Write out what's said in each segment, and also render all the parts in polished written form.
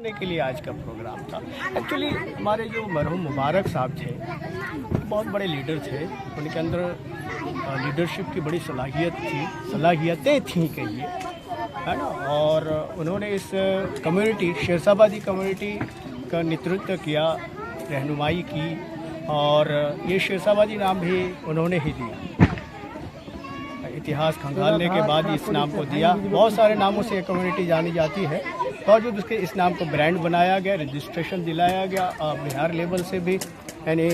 करने के लिए आज का प्रोग्राम था। एक्चुअली हमारे जो मरहूम मुबारक साहब थे बहुत बड़े लीडर थे, उनके अंदर लीडरशिप की बड़ी सलाहियतें थीं कहिए, है ना। और उन्होंने इस कम्युनिटी शेरशाबादी कम्युनिटी का नेतृत्व किया, रहनुमाई की, और ये शेरशाबादी नाम भी उन्होंने ही दिया। इतिहास खंगालने के बाद इस नाम को दिया। बहुत सारे नामों से ये कम्युनिटी जानी जाती है, बावजूद उसके इस नाम को ब्रांड बनाया गया, रजिस्ट्रेशन दिलाया गया बिहार लेवल से भी, यानी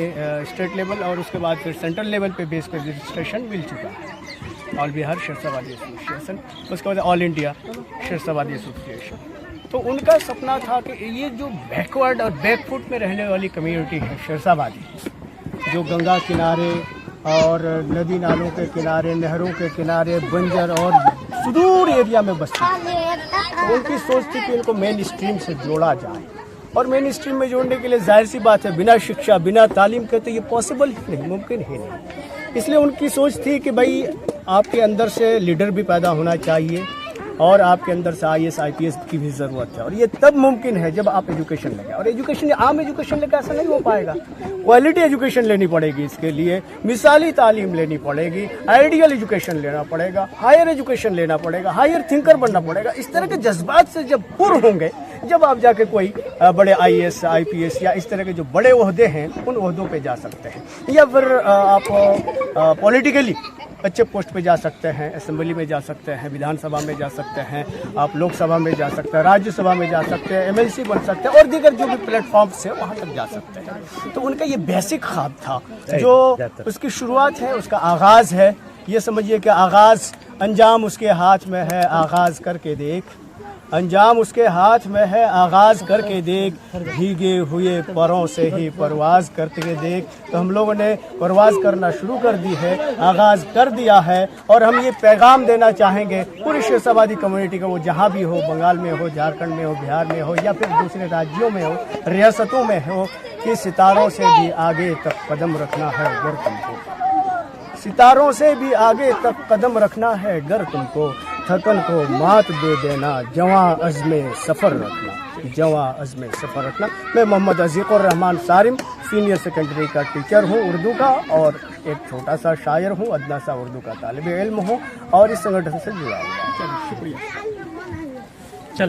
स्टेट लेवल, और उसके बाद फिर सेंट्रल लेवल पे भी इसका रजिस्ट्रेशन मिल चुका है, ऑल बिहार शेरशाबादी एसोसिएशन, उसके बाद ऑल इंडिया शेरशाबादी एसोसिएशन। तो उनका सपना था कि ये जो बैकवर्ड और बैकफुट में रहने वाली कम्युनिटी है शेरशाबादी, जो गंगा किनारे और नदी नालों के किनारे, नहरों के किनारे, बंजर और सुदूर एरिया में बसती है, तो उनकी सोच थी कि इनको मेन स्ट्रीम से जोड़ा जाए। और मेन स्ट्रीम में जोड़ने के लिए जाहिर सी बात है, बिना शिक्षा बिना तालीम के तो ये पॉसिबल ही नहीं, मुमकिन ही नहीं। इसलिए उनकी सोच थी कि भाई आपके अंदर से लीडर भी पैदा होना चाहिए, और आपके अंदर से IAS IPS की भी ज़रूरत है, और ये तब मुमकिन है जब आप एजुकेशन लेंगे। और एजुकेशन, आम एजुकेशन लेकर ऐसा नहीं हो पाएगा, क्वालिटी एजुकेशन लेनी पड़ेगी, इसके लिए मिसाली तालीम लेनी पड़ेगी, आइडियल एजुकेशन लेना पड़ेगा, हायर एजुकेशन लेना पड़ेगा, हायर थिंकर बनना पड़ेगा। इस तरह के जज्बात से जब पुर होंगे, जब आप जाके कोई बड़े IAS IPS या इस तरह के जो बड़े ओहदे हैं उन ओहदों पे जा सकते हैं, या फिर आप पॉलिटिकली अच्छे पोस्ट पे जा सकते हैं, असेंबली में जा सकते हैं, विधानसभा में जा सकते हैं, आप लोकसभा में जा सकते हैं, राज्यसभा में जा सकते हैं, MLC बन सकते हैं, और दीगर जो भी प्लेटफॉर्म्स है वहाँ तक जा सकते हैं। तो उनका ये बेसिक ख्वाब था, जो उसकी शुरुआत है, उसका आगाज़ है। ये समझिए कि आगाज़, अंजाम उसके हाथ में है, आगाज़ करके देख, अंजाम उसके हाथ में है, आगाज़ करके देख, भीगे हुए परों से ही परवाज़ करके देख। तो हम लोगों ने परवाज़ करना शुरू कर दी है, आगाज़ कर दिया है, और हम ये पैगाम देना चाहेंगे पूरी शेरशाबादी कम्युनिटी को, वो जहाँ भी हो, बंगाल में हो, झारखंड में हो, बिहार में हो, या फिर दूसरे राज्यों में हो, रियासतों में हो, कि सितारों से भी आगे तक कदम रखना है अगर तुमको, सितारों से भी आगे तक कदम रखना है अगर तुमको, थकन को मात दे देना, जवां अज़्मे सफ़र रखना, जवां अज़्मे सफ़र रखना। मैं मोहम्मद अज़ीक़ुर रहमान सारिम सीनियर सेकेंडरी का टीचर हूँ उर्दू का, और एक छोटा सा शायर हूँ, अदना सा उर्दू का तालिब इल्म हूँ, और इस संगठन से जुड़ा हुआ। शुक्रिया। चल